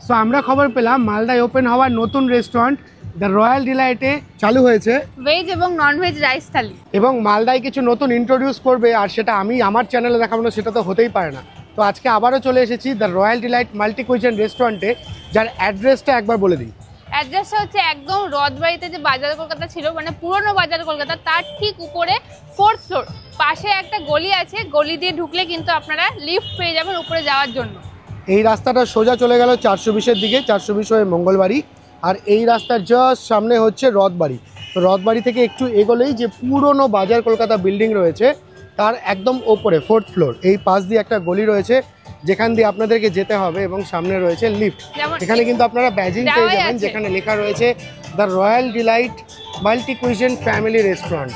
So আমরা খবর পেলাম মালদায় ওপেন হওয়ার নতুন রেস্টুরেন্ট দ্য রয়্যাল ডিলাইটে চালু হয়েছে ভেজ এবং নন ভেজ রাইস থালি, এবং মালদায় কিছু নতুন ইন্ট্রোডিউস করবে, আর সেটা আমি আমার চ্যানেলে দেখাবো না, সেটা তো হতেই পারে না। তো আজকে আবারও চলে এসেছি the royal delight multi cuisine রেস্টুরেন্টে, যার অ্যাড্রেসটা একবার বলে দিই। অ্যাড্রেসটা হচ্ছে একদম রথবাড়িতে যে বাজার কলকাতা ছিল, মানে পুরনো বাজার কলকাতা, তার ঠিক উপরে 4th ফ্লোর, পাশে একটা গলি আছে, গলি দিয়ে ঢুকলে কিন্তু আপনারা লিফট পেয়ে যাবেন উপরে যাওয়ার জন্য। এই রাস্তাটা সোজা চলে গেল 420-এর দিকে, 420 হয়ে মঙ্গলবাড়ি, আর এই রাস্তার জাস্ট সামনে হচ্ছে রথবাড়ি। তো রথবাড়ি থেকে একটু এগোলেই যে পুরনো বাজার কলকাতা বিল্ডিং রয়েছে তার একদম ওপরে 4th ফ্লোর, এই পাশ দিয়ে একটা গলি রয়েছে যেখান দিয়ে আপনাদেরকে যেতে হবে, এবং সামনে রয়েছে লিফট। এখানে কিন্তু আপনারা ব্যাজিং পেয়ে যাবেন যেখানে লেখা রয়েছে the royal delight multi cuisine family restaurant.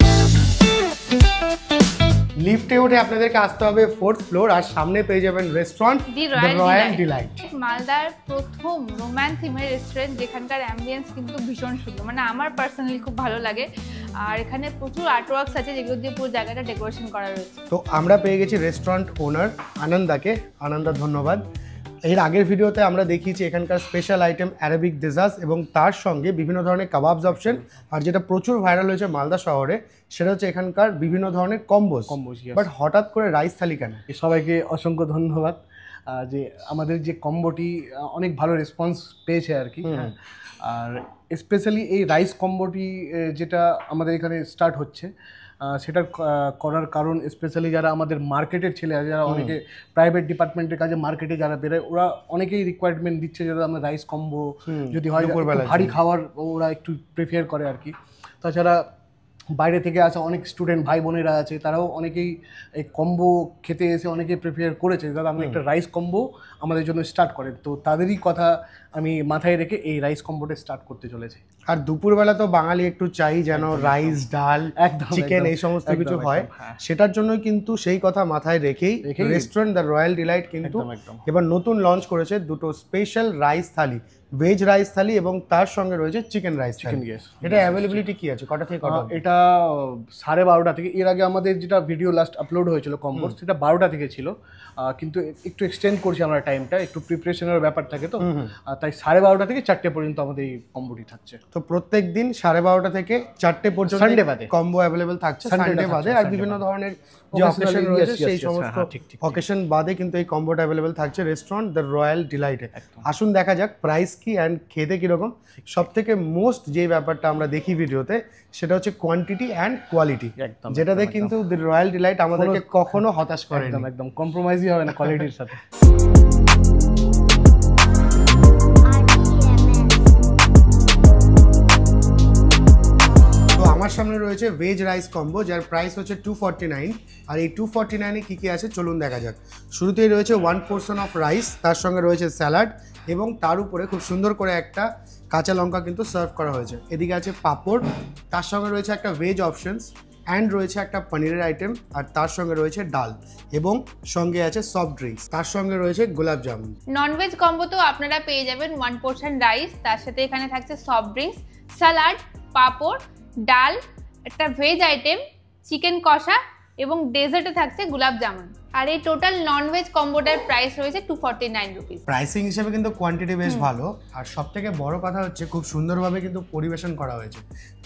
লিফটে উঠে আপনাদেরকে আসতে হবে 4th ফ্লোর, আর সামনে পেয়ে যাবেন রেস্টুরেন্ট দ্য রয়্যাল ডিলাইট। মালদার প্রথম রোম্যান্স থিমের রেস্টুরেন্ট, যেখানকার অ্যাম্বিয়েন্স কিন্তু ভীষণ সুন্দর, মানে আমার পার্সোনালি খুব ভালো লাগে। আর এখানে প্রচুর আর্টওয়ার্কস আছে যেগুলো দিয়ে পুরো জায়গাটা ডেকোরেশন করা রয়েছে। তো আমরা পেয়ে গেছি রেস্টুরেন্ট ওনার আনন্দাকে। আনন্দা, ধন্যবাদ। এর আগের ভিডিওতে আমরা দেখিয়েছি এখানকার স্পেশাল আইটেম অ্যারাবিক ডেজার্টস, এবং তার সঙ্গে বিভিন্ন ধরনের কাবাবস অপশন, আর যেটা প্রচুর ভাইরাল হয়েছে মালদা শহরে সেটা হচ্ছে এখানকার বিভিন্ন ধরনের কম্বোস। বাট হঠাৎ করে রাইস থালি কেন? সবাইকে অসংখ্য ধন্যবাদ যে আমাদের যে কম্বোটি অনেক ভালো রেসপন্স পেয়েছে আর কি। আর স্পেশালি এই রাইস কম্বোটি যেটা আমাদের এখানে স্টার্ট হচ্ছে, সেটার করার কারণ স্পেশালি যারা আমাদের মার্কেটের ছেলে আছে, যারা অনেকে প্রাইভেট ডিপার্টমেন্টের কাজে মার্কেটে যারা বেরোয়, ওরা অনেকেই রিকোয়ারমেন্ট দিচ্ছে যারা আমরা রাইস কম্বো যদি হয় ভারী খাবার ওরা একটু প্রিফার করে আর কি। তাছাড়া বাইরে থেকে আসা অনেক স্টুডেন্ট ভাই বোনেরা আছে, তারাও অনেকেই এই কম্বো খেতে এসে অনেকেই প্রিফার করেছে দাদা আমরা একটা রাইস কম্বো আমাদের জন্য স্টার্ট করেন। তো তাদেরই কথা আমি মাথায় রেখে এই রাইস কম্বোটা স্টার্ট করতে চলেছি। আর দুপুরবেলা তো বাঙালি একটু চাই যেন রাইস, ডাল, চিকেন এই সমস্ত কিছু হয়, সেটার জন্য কিন্তু সেই কথা মাথায় রেখেই রেস্টুরেন্ট দ্য রয়্যাল ডিলাইট কিন্তু এবার নতুন লঞ্চ করেছে দুটো স্পেশাল রাইস থালি, ভেজ রাইস থালি এবং তার সঙ্গে রয়েছে চিকেন রাইস থালি। এটা অ্যাভেলেবিলিটি কি আছে, কটা থেকে কটা? এটা 12:30 থেকে। এর আগে আমাদের যেটা ভিডিও লাস্ট আপলোড হয়েছিল কম্বোর, সেটা 12টা থেকে ছিল, কিন্তু একটু এক্সটেন্ড করছি আমরা টাইমটা, একটু প্রিপারেশনের ব্যাপার থাকে তো, তাই 12:30 থেকে 4টে পর্যন্ত আমাদের এই কম্বোটি থাকছে। তো প্রত্যেক দিন 12:30 থেকে 4টে পর্যন্ত সানডে বাদে কম্বো অ্যাভেলেবল থাকছে, সানডে বাদে, আর বিভিন্ন ধরনের যে অকেশন রয়েছে সেই সমস্ত অকেশন বাদে কিন্তু এই কম্বোটা অ্যাভেলেবল থাকছে রেস্টুরেন্ট দ্য রয়্যাল ডিলাইটে। আসুন দেখা যাক প্রাইস কি অ্যান্ড খেতে কিরকম। সব থেকে মোস্ট যে ব্যাপারটা আমরা দেখি ভিডিওতে সেটা হচ্ছে কোয়ান্টিটি অ্যান্ড কোয়ালিটি, যেটাতে কিন্তু দ্য রয়্যাল ডিলাইট আমাদেরকে কখনো হতাশ করে না, একদম কম্প্রোমাইজই হবে না কোয়ালিটির সাথে। আমার সামনে রয়েছে ভেজ রাইস কম্বো, যার প্রাইস হচ্ছে 249, আর এই 249-এ কী কী আছে চলুন দেখা যাক। শুরুতেই রয়েছে 1 পোর্শন অফ রাইস, তার সঙ্গে রয়েছে স্যালাড, এবং তার উপরে খুব সুন্দর করে একটা কাঁচা লঙ্কা কিন্তু সার্ভ করা হয়েছে। এদিকে আছে পাঁপড়, তার সঙ্গে রয়েছে একটা ভেজ অপশনস, অ্যান্ড রয়েছে একটা পনিরের আইটেম, আর তার সঙ্গে রয়েছে ডাল, এবং সঙ্গে আছে সফট ড্রিঙ্কস, তার সঙ্গে রয়েছে গোলাপ জামুন। ননভেজ কম্বো তো আপনারা পেয়ে যাবেন 1 পোর্শন রাইস, তার সাথে এখানে থাকছে সফট ড্রিঙ্কস, স্যালাড, পাঁপড়, ডাল, একটা ভেজ আইটেম, চিকেন কষা, এবং ডেজার্টে থাকছে গোলাপ জামুন। আর এই টোটাল ননভেজ কম্বোটার প্রাইস রয়েছে 249 রুপিস। প্রাইসিং হিসেবে কিন্তু কোয়ান্টিটি বেশ ভালো, আর সব থেকে বড় কথা হচ্ছে খুব সুন্দরভাবে কিন্তু পরিবেশন করা হয়েছে।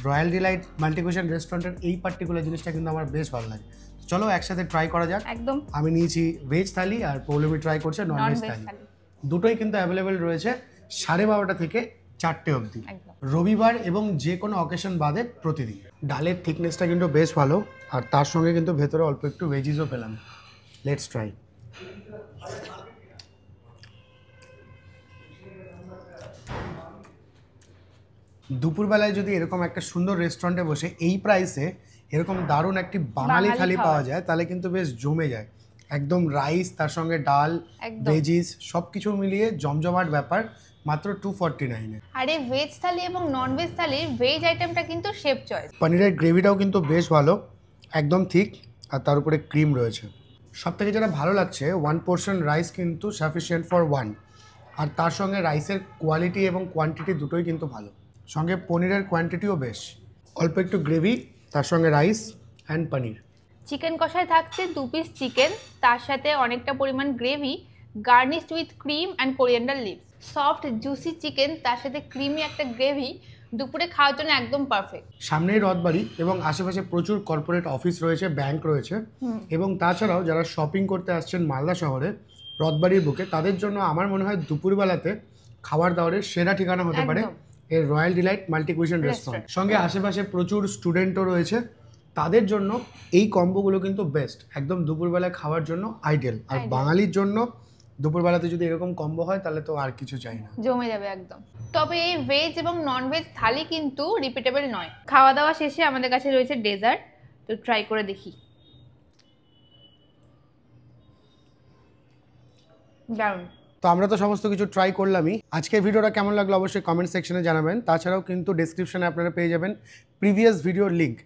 রয়্যাল ডিলাইট মাল্টি কুইজিন রেস্টুরেন্টের এই পার্টিকুলার জিনিসটা কিন্তু আমার বেশ ভালো লাগে। চলো একসাথে ট্রাই করা যাক। একদম। আমি নিয়েছি ভেজ থালি, আর পৌলমি ট্রাই করছে ননভেজ থালি। দুটোই কিন্তু অ্যাভেলেবেল রয়েছে 12:30 থেকে 4টে অবধি, রবিবার এবং যে কোনো অকেশন বাদে প্রতিদিন। ডালের থিকনেসটা কিন্তু বেশ ভালো, আর তার সঙ্গে কিন্তু ভেতরে অল্প একটু ভেজিসও পেলাম। Let's try. দুপুরবেলায় যদি এরকম একটা সুন্দর রেস্টুরেন্টে বসে এই প্রাইসে এরকম দারুণ একটি বাঙালি থালি পাওয়া যায়, তাহলে কিন্তু বেশ জমে যায়। একদম রাইস, তার সঙ্গে ডাল, ভেজিস সব কিছু মিলিয়ে জমজমাট ব্যাপার, মাত্র 249-এ। আর এই ভেজ থালি এবং ননভেজ থালির ভেজ আইটেমটা কিন্তু শেফ চয়েস। পনিরের গ্রেভিটাও কিন্তু বেশ ভালো, একদম ঠিক, আর তার উপরে ক্রিম রয়েছে। সব থেকে যেটা ভালো লাগছে, 1 পোর্শন রাইস কিন্তু সাফিসিয়েন্ট ফর 1, আর তার সঙ্গে রাইসের কোয়ালিটি এবং কোয়ান্টিটি দুটোই কিন্তু ভালো, সঙ্গে পনিরের কোয়ান্টিটিও বেশ, অল্প একটু গ্রেভি, তার সঙ্গে রাইস অ্যান্ড পনির। চিকেন কষায় থাকছে 2 পিস চিকেন, তার সাথে অনেকটা পরিমাণ gravy, garnished with cream and coriander leaves. Soft juicy chicken, তার সাথে ক্রিমি একটা গ্রেভি, দুপুরে খাওয়ার জন্য একদম পারফেক্ট। সামনেই রথবাড়ি এবং আশেপাশে প্রচুর কর্পোরেট অফিস রয়েছে, ব্যাংক রয়েছে, এবং তাছাড়াও যারা শপিং করতে আসছেন মালদা শহরে রথবাড়ির বুকে, তাদের জন্য আমার মনে হয় দুপুরবেলাতে খাবার দাবারের সেরা ঠিকানা হতে পারে একদম। এর royal delight multi cuisine restaurant. সঙ্গে আশেপাশে প্রচুর স্টুডেন্টও রয়েছে, তাদের জন্য এই কম্বোগুলো কিন্তু বেস্ট, একদম দুপুরবেলায় খাওয়ার জন্য আইডিয়াল। আর Ideal। বাঙালির জন্য দুপুরবেলাতে যদি এরকম কম্বো হয় তাহলে তো আর কিছু চাই না। জমে যাবে একদম। তবে এই ভেজ এবং নন ভেজ থালি কিন্তু রিপিটেবল নয়। খাওয়া দাওয়া শেষে আমাদের কাছে রয়েছে ডেজার্ট, তো ট্রাই করে দেখি। দারুণ। তো আমরা তো সমস্ত কিছু ট্রাই করলামই। আজকের ভিডিওটা কেমন লাগলো অবশ্যই কমেন্ট সেকশনে জানাবেন। তাছাড়াও কিন্তু ডেসক্রিপশনে আপনারা পেয়ে যাবেন প্রিভিয়াস ভিডিওর লিঙ্ক,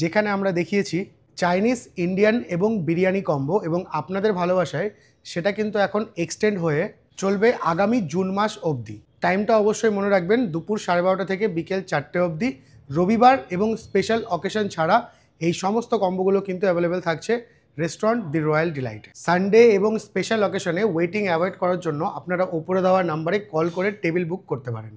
যেখানে আমরা দেখিয়েছি চাইনিজ, ইন্ডিয়ান এবং বিরিয়ানি কম্বো, এবং আপনাদের ভালোবাসায় সেটা কিন্তু এখন এক্সটেন্ড হয়ে চলবে আগামী জুন মাস অবধি। টাইমটা অবশ্যই মনে রাখবেন, দুপুর 12:30 থেকে বিকেল 4টে অবধি। রবিবার এবং স্পেশাল অকেশন ছাড়া এই সমস্ত কম্বোগুলো কিন্তু অ্যাভেলেবেল থাকছে রেস্টুরেন্ট দি রয়্যাল ডিলাইট। সানডে এবং স্পেশাল অকেশনে ওয়েটিং অ্যাভয়েড করার জন্য আপনারা ওপরে দেওয়া নাম্বারে কল করে টেবিল বুক করতে পারেন।